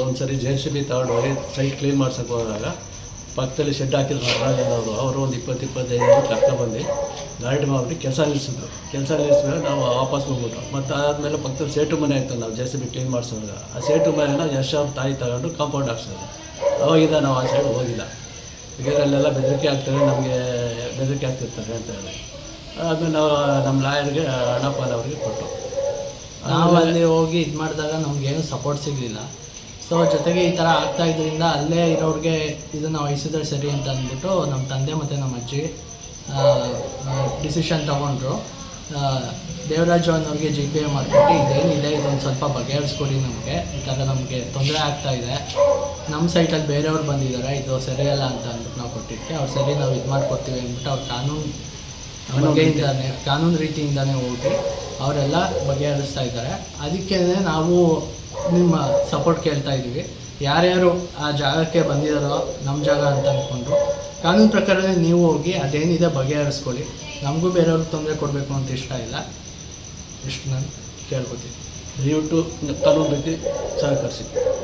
ಒಂದು ಸರಿ JCB ತಗೊಂಡು ಹೋಗಿ ಸೈಟ್ ಕ್ಲೀನ್ ಮಾಡ್ಸೋಕೆ ಹೋದಾಗ ಪಕ್ಕದಲ್ಲಿ ಶೆಡ್ ಹಾಕಿದ್ರು ರಾಜನವರು. ಅವರು ಒಂದು 20-25 ಕರ್ಕೊಬಂದು ಗಾರ್ಡ್ ಮಾಡಿಬಿಟ್ಟು ಕೆಲಸ ನಿಲ್ಲಿಸಿದ್ಮೇಲೆ ನಾವು ವಾಪಸ್ ಹೋಗ್ಬಿಟ್ಟು ಮತ್ತು ಅದಾದಮೇಲೆ ಪಕ್ಕದಲ್ಲಿ ಸೇಟು ಮನೆ ಆಯಿತು. ನಾವು JCB ಕ್ಲೀನ್ ಮಾಡಿಸೋವಾಗ ಆ ಸೇಟು ಮನೆನ ಯಶ್ ಅವ್ರ ತಾಯಿ ತಗೊಂಡು ಕಾಂಪೌಂಡ್ ಹಾಕ್ಸೋದು. ಅವಾಗಿದ್ದ ನಾವು ಆ ಸೈಡ್ ಹೋಗಿಲ್ಲ, ಯಾಕೆಂದರೆ ಅಲ್ಲೆಲ್ಲ ಬೆದರಿಕೆ ಆಗ್ತವೆ, ನಮಗೆ ಬೆದರಿಕೆ ಆಗ್ತಿರ್ತಾರೆ ಅಂತ ಹೇಳಿ. ಆದಮೇಲೆ ನಾವು ನಮ್ಮ ಲಾಯರ್ಗೆ ಅಣ್ಣಪ್ಪನವ್ರಿಗೆ ಕೊಟ್ಟು ನಾವು ಅಲ್ಲಿ ಹೋಗಿ ಇದು ಮಾಡಿದಾಗ ನಮಗೇನು ಸಪೋರ್ಟ್ ಸಿಗಲಿಲ್ಲ. ಸೊ ಜೊತೆಗೆ ಈ ಥರ ಆಗ್ತಾ ಇದರಿಂದ ಅಲ್ಲೇ ಇರೋರಿಗೆ ಇದನ್ನು ವಹಿಸಿದ್ರೆ ಸರಿ ಅಂತ ಅಂದ್ಬಿಟ್ಟು ನಮ್ಮ ತಂದೆ ಮತ್ತು ನಮ್ಮ ಅಜ್ಜಿ ಡಿಸಿಷನ್ ತೊಗೊಂಡ್ರು. ದೇವರಾಜು ಅನ್ನೋರಿಗೆ GPA ಮಾಡಿಬಿಟ್ಟು ಇದೇನಿದೆ ಇದೊಂದು ಸ್ವಲ್ಪ ಬಗೆಹರಿಸ್ಕೊಡಿ, ನಮಗೆ ಈ ಥರ ನಮಗೆ ತೊಂದರೆ ಆಗ್ತಾಯಿದೆ, ನಮ್ಮ ಸೈಟಲ್ಲಿ ಬೇರೆಯವ್ರು ಬಂದಿದ್ದಾರೆ, ಇದು ಸರಿಯಲ್ಲ ಅಂತ ಅಂದ್ಬಿಟ್ಟು ನಾವು ಕೊಟ್ಟಿದ್ದಕ್ಕೆ ಅವ್ರು ಸರಿ ನಾವು ಇದು ಮಾಡಿಕೊಡ್ತೀವಿ ಅಂದ್ಬಿಟ್ಟು ಅವ್ರು ಕಾನೂನು ರೀತಿಯಿಂದನೇ ಹೋಗಿ ಅವರೆಲ್ಲ ಬಗೆಹರಿಸ್ತಾ ಇದ್ದಾರೆ. ಅದಕ್ಕೇ ನಾವು ನಿಮ್ಮ ಸಪೋರ್ಟ್ ಕೇಳ್ತಾ ಇದ್ದೀವಿ. ಯಾರ್ಯಾರು ಆ ಜಾಗಕ್ಕೆ ಬಂದಿದ್ದಾರೋ ನಮ್ಮ ಜಾಗ ಅಂತ ಅಂದ್ಕೊಂಡು ಕಾನೂನು ಪ್ರಕಾರನೇ ನೀವು ಹೋಗಿ ಅದೇನಿದೆ ಬಗೆಹರಿಸ್ಕೊಳ್ಳಿ. ನಮಗೂ ಬೇರೆಯವ್ರಿಗೆ ತೊಂದರೆ ಕೊಡಬೇಕು ಅಂತ ಇಷ್ಟ ಇಲ್ಲ, ಇಷ್ಟು ನಾನು ಕೇಳ್ಕೊತೀನಿ. ದಯವಿಟ್ಟು ಕಾನೂನು ರೀತಿ ಸಹಕರಿಸಿ.